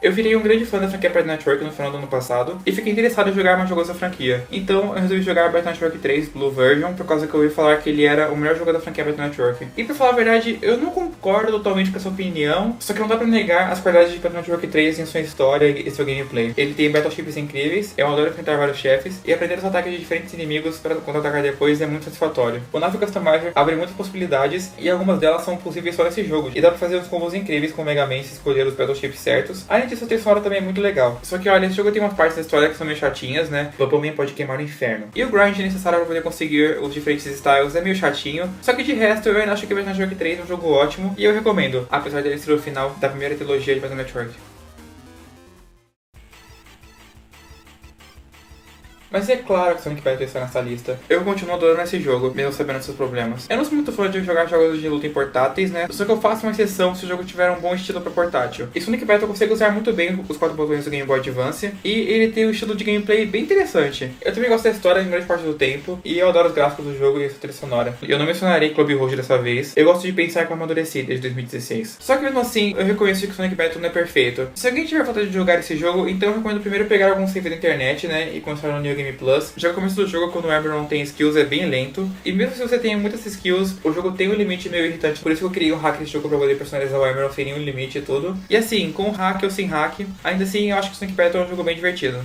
Eu virei um grande fã da franquia Battle Network no final do ano passado e fiquei interessado em jogar mais jogos da franquia. Então eu resolvi jogar Battle Network 3 Blue Version por causa que eu ouvi falar que ele era o melhor jogo da franquia Battle Network. E pra falar a verdade, eu não concordo totalmente com essa opinião, só que não dá pra negar as qualidades de Battle Network 3 em sua história e seu gameplay. Ele tem battleships incríveis, eu adoro enfrentar vários chefes, e aprender os ataques de diferentes inimigos para contra-atacar depois é muito satisfatório. O Nave Customizer abre muitas possibilidades e algumas delas são possíveis só nesse jogo, e dá pra fazer uns combos incríveis com o Mega Man se escolher os battleships certos. Além disso, a trilha sonora também é muito legal. Só que olha, esse jogo tem umas partes da história que são meio chatinhas, né? Bubble Man pode queimar o inferno. E o grind necessário para poder conseguir os diferentes styles é meio chatinho. Só que de resto, eu ainda acho que Battle Network 3 é um jogo ótimo e eu recomendo, apesar dele ser o final da primeira trilogia de Battle Network. Mas é claro que Sonic Battle está nessa lista. Eu continuo adorando esse jogo, mesmo sabendo dos seus problemas. Eu não sou muito fã de jogar jogos de luta em portáteis, né? Só que eu faço uma exceção se o jogo tiver um bom estilo para portátil. E Sonic Battle consegue usar muito bem os 4 botões do Game Boy Advance, e ele tem um estilo de gameplay bem interessante. Eu também gosto da história em grande parte do tempo, e eu adoro os gráficos do jogo e a sua trilha sonora. Eu não mencionarei Club Rouge dessa vez, eu gosto de pensar que eu amadureci desde 2016. Só que mesmo assim, eu reconheço que Sonic Battle não é perfeito. Se alguém tiver vontade de jogar esse jogo, então eu recomendo primeiro pegar algum save da internet, né? E começar no New Game Plus. Já no começo do jogo, quando o Emerald não tem skills, é bem lento. E mesmo se você tem muitas skills, o jogo tem um limite meio irritante. Por isso que eu criei um hack nesse jogo pra poder personalizar o Emerald sem nenhum limite e tudo. E assim, com hack ou sem hack, ainda assim eu acho que o Sonic Battle é um jogo bem divertido.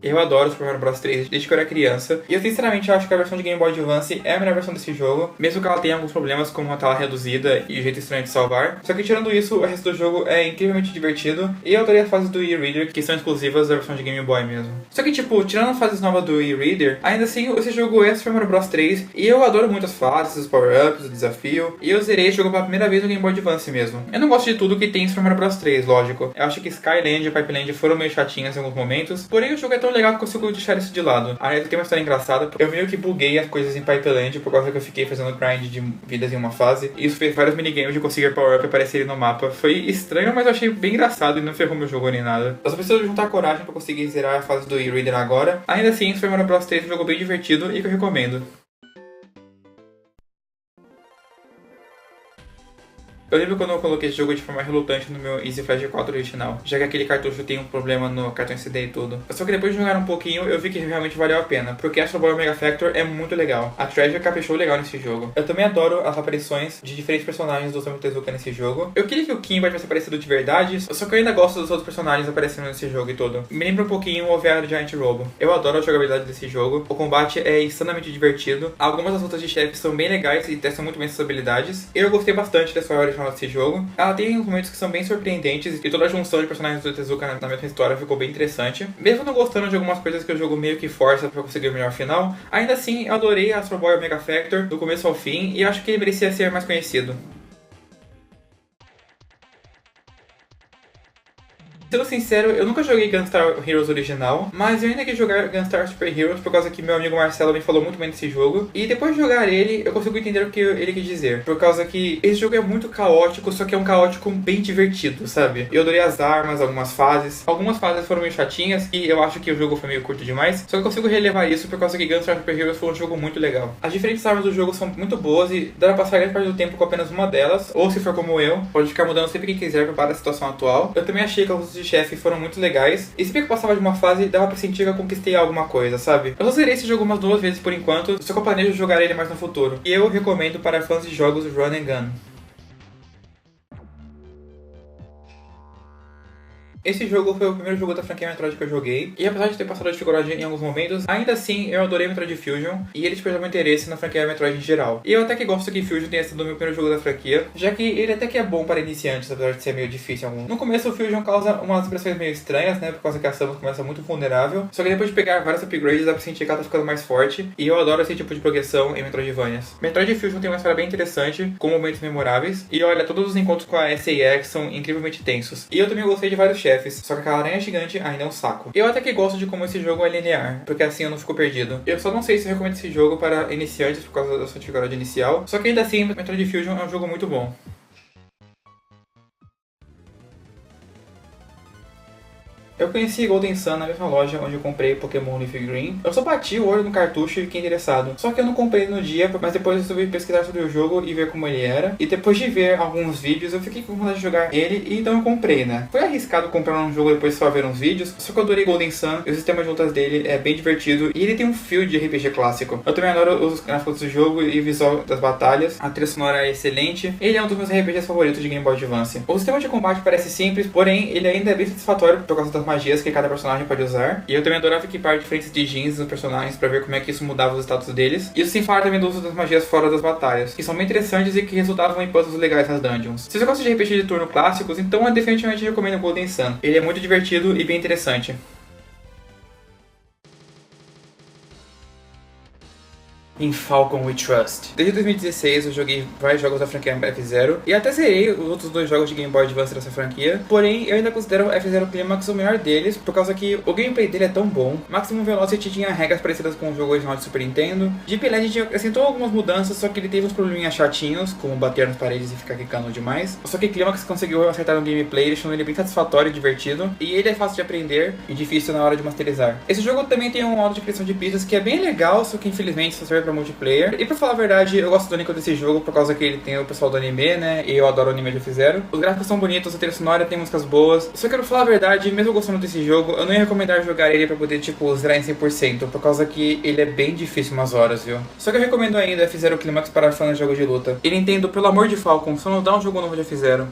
Eu adoro Super Mario Bros 3 desde que eu era criança, e eu sinceramente acho que a versão de Game Boy Advance é a melhor versão desse jogo, mesmo que ela tenha alguns problemas como uma tela reduzida e o jeito estranho de salvar. Só que tirando isso, o resto do jogo é incrivelmente divertido, e eu adorei as fases do e-reader, que são exclusivas da versão de Game Boy mesmo. Só que tipo, tirando as fases novas do e-reader, ainda assim esse jogo é Super Mario Bros 3, e eu adoro muito as fases, os power-ups, o desafio, e eu zerei esse jogo pela primeira vez no Game Boy Advance mesmo. Eu não gosto de tudo que tem em Super Mario Bros 3, lógico. Eu acho que Skyland e Pipeland foram meio chatinhas em alguns momentos, porém o jogo é tão legal que eu consigo deixar isso de lado. Ainda tem uma história engraçada. Eu meio que buguei as coisas em Pipeland por causa que eu fiquei fazendo grind de vidas em uma fase. E isso fez vários minigames de conseguir power-up e aparecerem no mapa. Foi estranho, mas eu achei bem engraçado e não ferrou meu jogo nem nada. Eu só preciso juntar coragem pra conseguir zerar a fase do e-reader agora. Ainda assim, Super Mario Bros 3 é um jogo bem divertido e que eu recomendo. Eu lembro quando eu coloquei esse jogo de forma relutante no meu Easy Flash 4 original, já que aquele cartucho tem um problema no cartão SD e tudo. Só que depois de jogar um pouquinho, eu vi que realmente valeu a pena, porque Astro Boy Omega Factor é muito legal. A Treasure caprichou legal nesse jogo. Eu também adoro as aparições de diferentes personagens do Osamu Tezuka nesse jogo. Eu queria que o Kimba tivesse aparecido de verdade, só que eu ainda gosto dos outros personagens aparecendo nesse jogo e tudo. Me lembra um pouquinho o OVA do Giant Robo. Eu adoro a jogabilidade desse jogo, o combate é insanamente divertido, algumas das lutas de chefes são bem legais e testam muito bem suas habilidades. Eu gostei bastante da história original desse jogo. Ela tem uns momentos que são bem surpreendentes e toda a junção de personagens do Tezuka na mesma história ficou bem interessante. Mesmo não gostando de algumas coisas que o jogo meio que força pra conseguir o melhor final, ainda assim eu adorei Astro Boy Omega Factor do começo ao fim e acho que ele merecia ser mais conhecido. Sendo sincero, eu nunca joguei Gunstar Heroes original, mas eu ainda quis jogar Gunstar Super Heroes por causa que meu amigo Marcelo me falou muito bem desse jogo. E depois de jogar ele, eu consigo entender o que ele quis dizer. Por causa que esse jogo é muito caótico, só que é um caótico bem divertido, sabe? Eu adorei as armas, algumas fases. Algumas fases foram meio chatinhas e eu acho que o jogo foi meio curto demais. Só que eu consigo relevar isso por causa que Gunstar Super Heroes foi um jogo muito legal. As diferentes armas do jogo são muito boas e dá pra passar grande parte do tempo com apenas uma delas. Ou se for como eu, pode ficar mudando sempre que quiser para a situação atual. Eu também achei que as lutas de chefe foram muito legais. E sempre que eu passava de uma fase, dava pra sentir que eu conquistei alguma coisa, sabe? Eu só zerei esse jogo umas 2 vezes por enquanto, só que eu planejo jogar ele mais no futuro. E eu recomendo para fãs de jogos Run and Gun. Esse jogo foi o primeiro jogo da franquia Metroid que eu joguei, e apesar de ter passado a dificuldade em alguns momentos, ainda assim eu adorei Metroid Fusion, e ele despertou meu interesse na franquia Metroid em geral. E eu até que gosto que Fusion tenha sido o meu primeiro jogo da franquia, já que ele até que é bom para iniciantes, apesar de ser meio difícil. No começo o Fusion causa umas impressões meio estranhas, né, por causa que a Samus começa muito vulnerável, só que depois de pegar vários upgrades dá pra sentir que ela tá ficando mais forte, e eu adoro esse tipo de progressão em Metroidvanias. Metroid Fusion tem uma história bem interessante, com momentos memoráveis, e olha, todos os encontros com a SAX são incrivelmente tensos. E eu também gostei de vários chefes, só que aquela aranha gigante ainda é um saco. Eu até que gosto de como esse jogo é linear, porque assim eu não fico perdido. Eu só não sei se eu recomendo esse jogo para iniciantes por causa da sua dificuldade inicial, só que ainda assim Metroid Fusion é um jogo muito bom. Eu conheci Golden Sun na mesma loja onde eu comprei Pokémon Leaf Green. Eu só bati o olho no cartucho e fiquei interessado. Só que eu não comprei no dia, mas depois eu resolvi pesquisar sobre o jogo e ver como ele era. E depois de ver alguns vídeos, eu fiquei com vontade de jogar ele e então eu comprei, né? Foi arriscado comprar um jogo depois só ver uns vídeos, só que eu adorei Golden Sun e o sistema de lutas dele é bem divertido e ele tem um feel de RPG clássico. Eu também adoro os gráficos do jogo e o visual das batalhas. A trilha sonora é excelente. Ele é um dos meus RPGs favoritos de Game Boy Advance. O sistema de combate parece simples, porém ele ainda é bem satisfatório por causa das magias que cada personagem pode usar. E eu também adorava equipar diferentes digins dos personagens para ver como é que isso mudava os status deles. Isso sem falar também do uso das magias fora das batalhas, que são bem interessantes e que resultavam em puzzles legais nas dungeons. Se você gosta de RPG de turno clássicos, então eu definitivamente recomendo Golden Sun. Ele é muito divertido e bem interessante. Em Falcon We Trust. Desde 2016 eu joguei vários jogos da franquia F-Zero e até zerei os outros 2 jogos de Game Boy Advance dessa franquia, porém eu ainda considero F-Zero Climax o melhor deles, por causa que o gameplay dele é tão bom. Maximum Velocity tinha regras parecidas com o jogo original de Super Nintendo. Deep Legend acrescentou algumas mudanças, só que ele teve uns probleminhas chatinhos, como bater nas paredes e ficar quicando demais. Só que Climax conseguiu acertar no gameplay, deixando ele bem satisfatório e divertido, e ele é fácil de aprender e difícil na hora de masterizar. Esse jogo também tem um modo de criação de pistas que é bem legal, só que infelizmente só serve pra multiplayer. E pra falar a verdade, eu gosto do único desse jogo por causa que ele tem o pessoal do anime, né? E eu adoro o anime de F-Zero. Os gráficos são bonitos, a trilha sonora tem músicas boas. Só que eu quero falar a verdade, mesmo gostando desse jogo, eu não ia recomendar jogar ele pra poder, tipo, zerar em 100%, por causa que ele é bem difícil umas horas, viu? Só que eu recomendo ainda F-Zero Climax para fãs de jogo de luta. E Nintendo, pelo amor de Falcon, só não dá um jogo novo de F-Zero.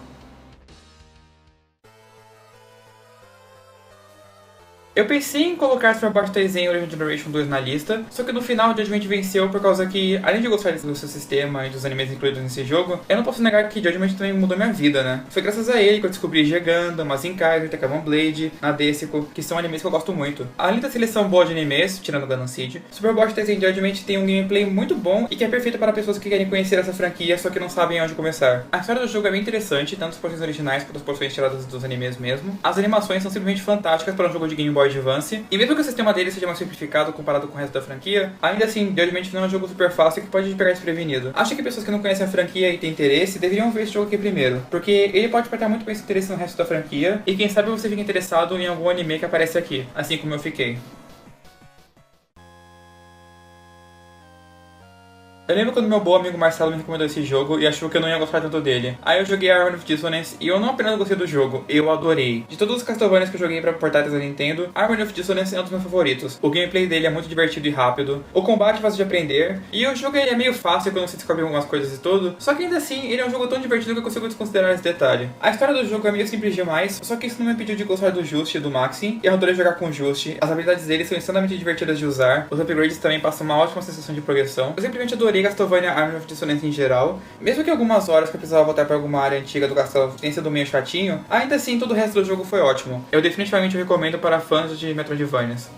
Eu pensei em colocar Super Robot Taisen Origin Generation 2 na lista, só que no final o Judgment venceu por causa que, além de gostar do seu sistema e dos animes incluídos nesse jogo, eu não posso negar que Judgment também mudou minha vida, né? Foi graças a ele que eu descobri Gundam, Mazin Kaiser, Tekabon Blade, Nadesico, que são animes que eu gosto muito. Além da seleção boa de animes, tirando Gundam Seed, Super Robot Taisen Judgment tem um gameplay muito bom e que é perfeito para pessoas que querem conhecer essa franquia, só que não sabem onde começar. A história do jogo é bem interessante, tanto as porções originais quanto as porções tiradas dos animes mesmo. As animações são simplesmente fantásticas para um jogo de Game Boy Advance, e mesmo que o sistema dele seja mais simplificado comparado com o resto da franquia, ainda assim, Judgment não é um jogo super fácil que pode pegar desprevenido. Acho que pessoas que não conhecem a franquia e têm interesse deveriam ver esse jogo aqui primeiro, porque ele pode despertar muito bem esse interesse no resto da franquia, e quem sabe você fica interessado em algum anime que aparece aqui, assim como eu fiquei. Eu lembro quando meu bom amigo Marcelo me recomendou esse jogo e achou que eu não ia gostar tanto dele. Aí eu joguei Harmony of Dissonance e eu não apenas gostei do jogo, eu adorei. De todos os Castlevanias que eu joguei pra portáteis da Nintendo, Harmony of Dissonance é um dos meus favoritos. O gameplay dele é muito divertido e rápido, o combate é fácil de aprender, e o jogo ele é meio fácil quando você descobre algumas coisas e tudo, só que ainda assim ele é um jogo tão divertido que eu consigo desconsiderar esse detalhe. A história do jogo é meio simples demais, só que isso não me impediu de gostar do Just e do Maxim, e eu adorei jogar com o Just. As habilidades dele são extremamente divertidas de usar, os upgrades também passam uma ótima sensação de progressão. Eu simplesmente adorei Castlevania Harmony of Dissonance em geral. Mesmo que algumas horas que eu precisava voltar pra alguma área antiga do castelo tenha sido meio chatinho, ainda assim todo o resto do jogo foi ótimo. Eu definitivamente recomendo para fãs de Metroidvanias.